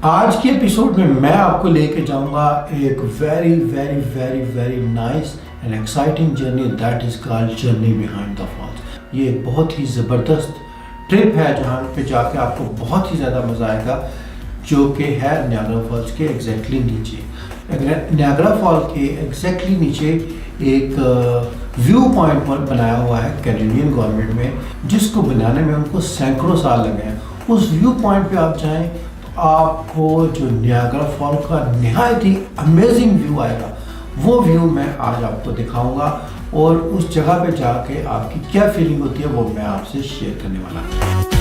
आज के एपिसोड में मैं आपको लेके जाऊंगा एक very very very very nice and exciting journey that is called journey behind the falls. ये बहुत ही ज़बरदस्त ट्रिप है जहाँ पे जाके आपको बहुत ही ज़्यादा मज़ा आएगा, जो कि है नियाग्रा फॉल्स के एग्जैक्टली नीचे। नियाग्रा फॉल के एग्जैक्टली नीचे एक व्यू पॉइंट पर बनाया हुआ है कैनेडियन गवर्नमेंट में, जिसको बनाने में उनको सैकड़ों साल लगे हैं। उस व्यू पॉइंट पे आप जाएं तो आपको जो नियाग्रा फॉल का निहायत ही अमेजिंग व्यू आएगा, वो व्यू मैं आज आपको दिखाऊंगा और उस जगह पे जाके आपकी क्या फीलिंग होती है वो मैं आपसे शेयर करने वाला हूँ।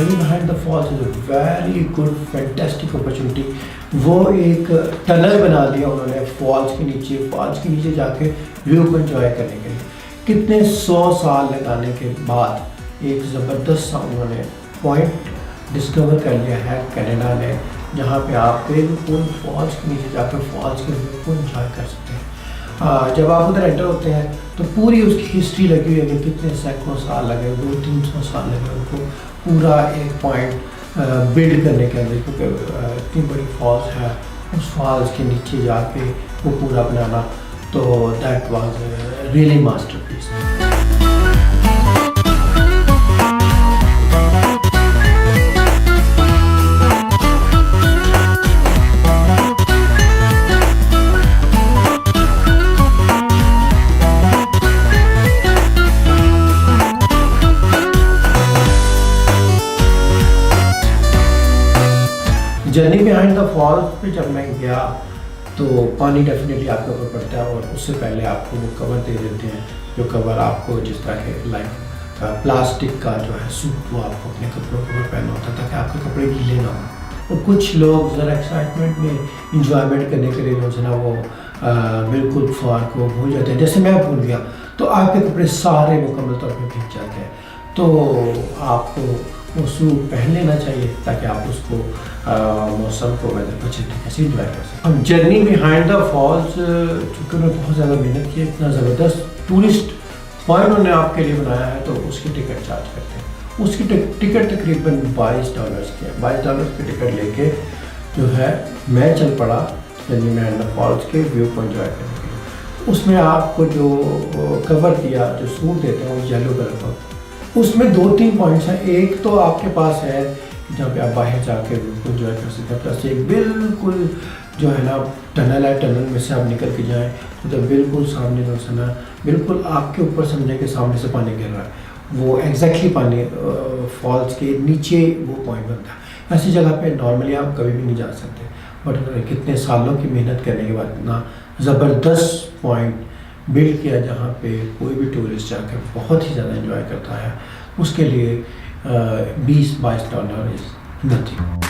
Behind the falls is a very good fantastic opportunity. वो एक टनल बना दिया उन्होंने फॉल्स के नीचे जाके व्यू को एंजॉय करने के लिए। कितने 100 साल लगाने के बाद एक ज़बरदस्त सा उन्होंने पॉइंट डिस्कवर कर लिया है कनाडा ने, जहाँ पे आप बिल्कुल फॉल्स के नीचे जाकर फॉल्स के व्यू को एंजॉय कर सकते हैं। जब आप उधर एंटर होते हैं तो पूरी उसकी हिस्ट्री लगी हुई है कि कितने सैकड़ों साल लगे, 200-300 साल लगे उनको पूरा एक पॉइंट बिल्ड करने के अंदर, क्योंकि इतनी बड़ी फॉल्स है, उस फॉल्स के नीचे जाके वो पूरा बनाना, तो that was really masterpiece. Journey behind the falls पे जब मैं गया तो पानी डेफिनेटली आपके ऊपर पड़ता है, और उससे पहले आपको वो कवर दे देते हैं, जो कवर आपको जिस तरह के लाइक प्लास्टिक का जो है सूट, वो आपको अपने कपड़ों के ऊपर पहनना होता है ताकि आपके कपड़े गीले ना हो। और कुछ लोग ज़रा एक्साइटमेंट में इंजॉयमेंट करने के लिए जो है ना वो बिल्कुल फॉल को भूल जाते हैं, जैसे मैं भूल गया तो आपके कपड़े सारे मुकम्मल तौर पर भीग जाते हैं। तो आपको वो सूट पहन लेना चाहिए ताकि आप उसको मौसम को वेदर को अच्छे तरीके से इंजॉय कर सकें। हम जर्नी बिहाइंड द फॉल्स, चूँकि उन्होंने बहुत ज़्यादा मेहनत की, इतना ज़बरदस्त टूरिस्ट पॉइंट उन्होंने आपके लिए बनाया है, तो उसकी टिकट चार्ज करते हैं। उसकी टिकट तकरीबन $22 की है। $22 की टिकट लेके जो है मैं चल पड़ा जर्नी बिहाइंड द फॉल्स के व्यू को एंजॉय करने के लिए। उसमें आपको जो कवर दिया, जो सूट देते हैं वो येलो कलर का, उसमें 2-3 पॉइंट्स हैं। एक तो आपके पास है जहाँ पे आप बाहर जाके बिल्कुल एंजॉय कर सकते हैं, प्लस एक बिल्कुल जो है ना टनल है, टनल में से आप निकल के जाएँ तो बिल्कुल सामने जो है ना बिल्कुल आपके ऊपर समझे के सामने से पानी गिर रहा है, वो एग्जैक्टली पानी फॉल्स के नीचे वो पॉइंट बनता है। ऐसी जगह पे नॉर्मली आप कभी भी नहीं जा सकते, बट कितने सालों की मेहनत करने के बाद इतना ज़बरदस्त पॉइंट बिल्ड किया जहाँ पे कोई भी टूरिस्ट जाकर बहुत ही ज़्यादा एंजॉय करता है, उसके लिए $20-22 is nothing.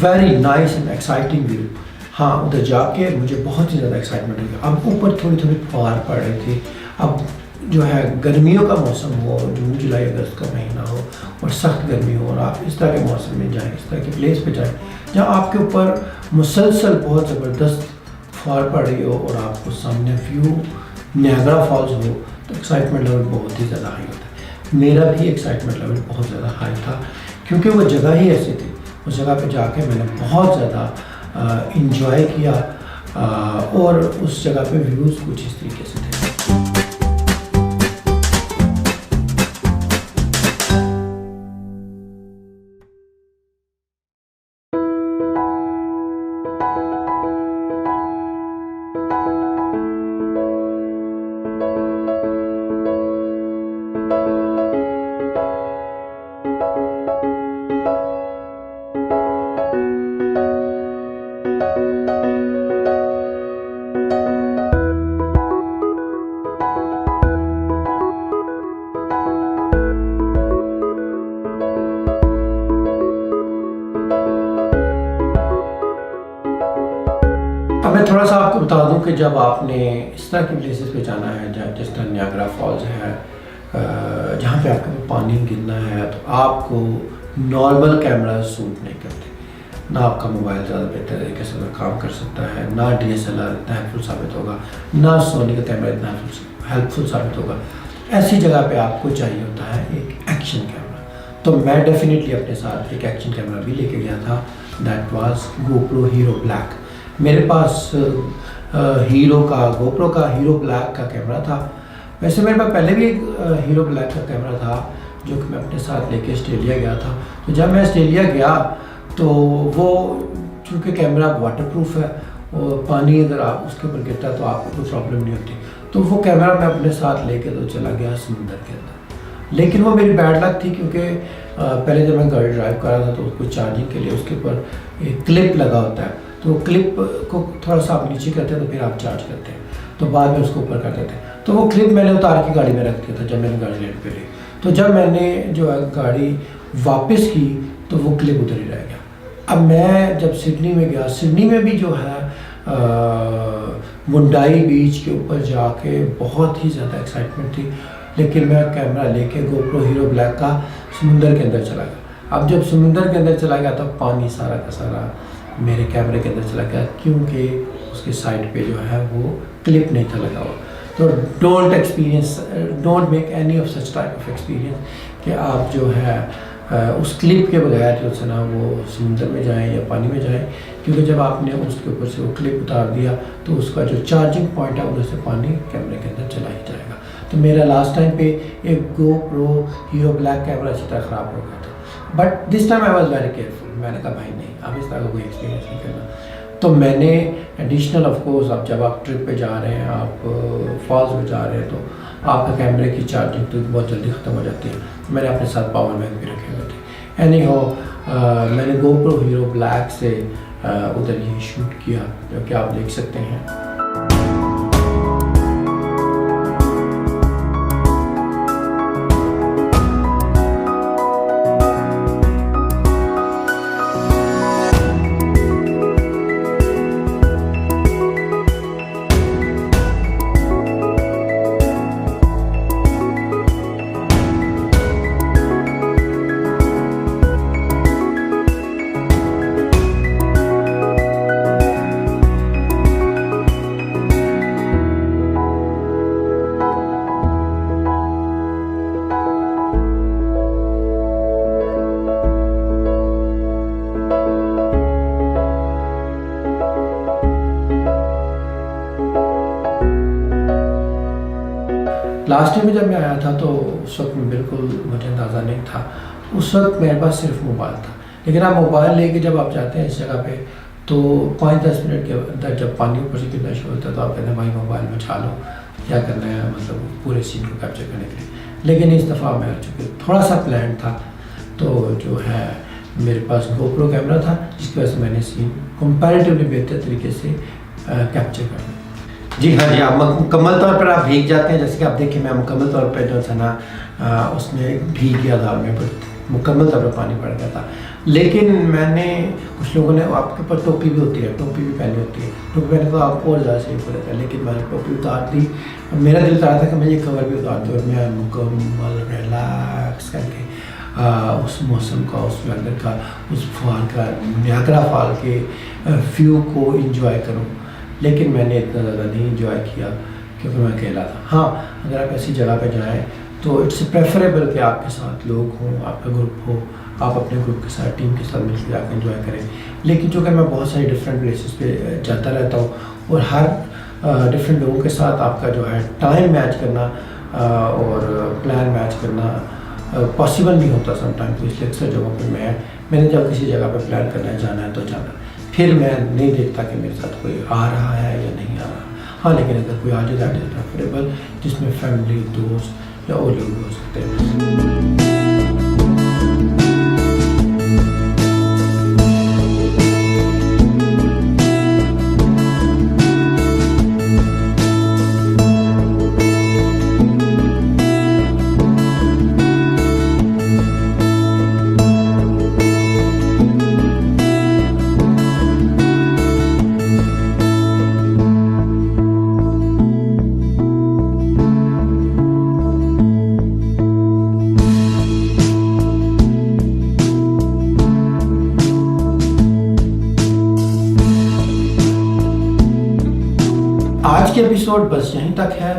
Very nice and exciting view. हाँ, उधर जाके मुझे बहुत ही ज़्यादा एक्साइटमेंट हुई। अब ऊपर थोड़ी थोड़ी फुहार पड़ रही थी। अब जो है गर्मियों का मौसम हो, जून जुलाई अगस्त का महीना हो और सख्त गर्मी हो और आप इस तरह के मौसम में जाएं, इस तरह के प्लेस पे जाएं जहाँ आपके ऊपर मुसलसल बहुत ज़बरदस्त फुहार पड़ रही हो और आपको सामने व्यू नियाग्रा फॉल्स हो तो एक्साइटमेंट लेवल बहुत ही ज़्यादा हाई होता है। मेरा भी एक्साइटमेंट लेवल बहुत ज़्यादा हाई था क्योंकि वो जगह ही ऐसी थी। उस जगह पे जाके मैंने बहुत ज़्यादा इंजॉय किया और उस जगह पे व्यूज़ कुछ इस तरीके से थे। अब मैं थोड़ा सा आपको बता दूं कि जब आपने इस तरह के प्लेसेस पे जाना है जिस तरह नियाग्रा फॉल्स है जहाँ पे आपको पानी गिरना है तो आपको नॉर्मल कैमरा सूट नहीं करते। ना आपका मोबाइल ज़्यादा बेहतर तरीके से काम कर सकता है, ना DSLR इतना हेल्पफुल साबित होगा, ना सोनी का कैमरा इतना हेल्पफुल साबित होगा। ऐसी जगह पे आपको चाहिए होता है एक एक्शन कैमरा। तो मैं डेफिनेटली अपने साथ एक एक्शन कैमरा भी लेके गया था, that was GoPro Hero Black। मेरे पास GoPro का हीरो ब्लैक का कैमरा था। वैसे मेरे पास पहले भी एक हीरो ब्लैक का कैमरा था जो कि मैं अपने साथ लेके ऑस्ट्रेलिया गया था। तो जब मैं ऑस्ट्रेलिया गया तो वो चूँकि कैमरा वाटरप्रूफ है और पानी अगर आप उसके ऊपर गिरता है तो आपको कोई प्रॉब्लम नहीं होती। तो वो कैमरा मैं अपने साथ लेके तो चला गया समुंदर के अंदर। लेकिन वो मेरी बैड लक थी क्योंकि पहले जब मैं गाड़ी ड्राइव कर रहा था तो उसको चार्जिंग के लिए उसके ऊपर एक क्लिप लगा होता है। तो क्लिप को थोड़ा सा आप नीचे करते हैं तो फिर आप चार्ज करते हैं, तो बाद में उसको ऊपर कर देते हैं। तो वो क्लिप मैंने उतार के गाड़ी में रख दिया था जब मैंने गाड़ी रेंट पे ली। तो जब मैंने जो है गाड़ी वापस की तो वो क्लिप उधर ही रह गया। अब मैं जब सिडनी में गया, सिडनी में भी जो है मुंडाई बीच के ऊपर जाके बहुत ही ज़्यादा एक्साइटमेंट थी। लेकिन मैं कैमरा लेके GoPro Hero Black का समुंदर के अंदर चला गया। अब जब समुंदर के अंदर चला गया तो पानी सारा का सारा मेरे कैमरे के अंदर चला गया क्योंकि उसके साइड पे जो है वो क्लिप नहीं था लगा हुआ। तो don't make any of such type of experience कि आप जो है उस क्लिप के बगैर जो है ना वो समुंदर में जाएं या पानी में जाएं, क्योंकि जब आपने उसके ऊपर से वो क्लिप उतार दिया तो उसका जो चार्जिंग पॉइंट है उधर से पानी कैमरे के अंदर चला ही जाएगा। तो मेरा लास्ट टाइम पे एक GoPro Hero Black कैमरा अच्छी तरह ख़राब हो गया था, but this time I was very careful. मैंने कहा भाई नहीं, अब इस तरह का कोई एक्सपीरियंस नहीं करना। तो मैंने एडिशनल ऑफ कोर्स अब जब आप ट्रिप पे जा रहे हैं, आप फॉल्स में जा रहे हैं तो आपका कैमरे की चार्जिंग तो बहुत जल्दी ख़त्म हो जाती है। मैंने अपने साथ पावर बैंक भी रखे हुए थे। एनी हो मैंने GoPro Hero Black से उधर ये शूट किया जो कि आप देख सकते हैं। लास्ट टाइम में जब मैं आया था तो उस वक्त में बिल्कुल मुझे अंदाज़ा नहीं था। उस वक्त मेरे पास सिर्फ मोबाइल था। लेकिन आप मोबाइल लेके जब आप जाते हैं इस जगह पे तो 5-10 मिनट के अंदर जब पानी ऊपर से गिरना शुरू होता है तो आप कहते हैं भाई मोबाइल में छा लो, क्या करना है, मतलब पूरे सीन को कैप्चर करने के लिए। लेकिन इस दफ़ा मैं चूँकि थोड़ा सा प्लान था तो जो है मेरे पास GoPro कैमरा था जिसकी वजह से मैंने सीन कंपैरेटिवली बेहतर तरीके से कैप्चर कर लिया। जी हाँ जी, आप मुकम्मल तौर पर आप भीग जाते हैं। जैसे कि आप देखिए मैं मुकम्मल तौर पर जो था ना उसमें भीग गया था, मैं मुकम्मल तौर पर पानी पड़ गया था। लेकिन मैंने कुछ लोगों ने, आपके ऊपर टोपी भी होती है, टोपी भी पहनी होती है, टोपी पहने तो आप और ज़्यादा सेफ हो जाता है। लेकिन मैंने टोपी उतार दी, मेरा दिल चाह था कि मैं ये कवर भी उतार दूँ और मैं मुकम्मल रिलैक्स करके उस मौसम का, उस वेदर का, उस फॉल का, नियाग्रा फॉल के व्यू को इंजॉय करूँ। लेकिन मैंने इतना ज़्यादा नहीं इंजॉय किया क्योंकि मैं अकेला था। हाँ, अगर आप ऐसी जगह पे जाएं तो इट्स प्रेफरेबल कि आपके साथ लोग हों, आपका ग्रुप हो, आप अपने ग्रुप के साथ, टीम के साथ मिलकर जाकर एंजॉय करें। लेकिन चूँकि मैं बहुत सारी डिफरेंट प्लेसेस पे जाता रहता हूँ और हर डिफरेंट लोगों के साथ आपका जो है टाइम मैच करना और प्लान मैच करना पॉसिबल नहीं होता समटाइम, तो इसलिए अक्सर जगहों पे मैंने जब किसी जगह पे प्लान करना है, जाना है तो जाना, फिर मैं नहीं देखता कि मेरे साथ कोई आ रहा है या नहीं आ रहा। हाँ, लेकिन अगर कोई आ जाए दैट इज़ प्रेफरेबल, जिसमें फैमिली, दोस्त या और लोग भी हो सकते हैं। आज के एपिसोड बस यहीं तक है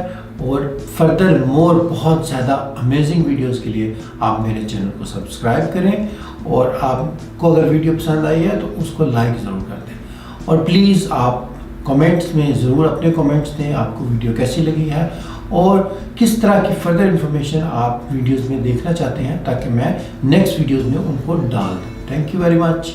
और फर्दर मोर बहुत ज़्यादा अमेजिंग वीडियोस के लिए आप मेरे चैनल को सब्सक्राइब करें और आपको अगर वीडियो पसंद आई है तो उसको लाइक ज़रूर कर दें। और प्लीज़ आप कमेंट्स में ज़रूर अपने कमेंट्स दें, आपको वीडियो कैसी लगी है और किस तरह की फर्दर इंफॉर्मेशन आप वीडियोज़ में देखना चाहते हैं, ताकि मैं नेक्स्ट वीडियोज़ में उनको डाल दूँ। Thank you very much.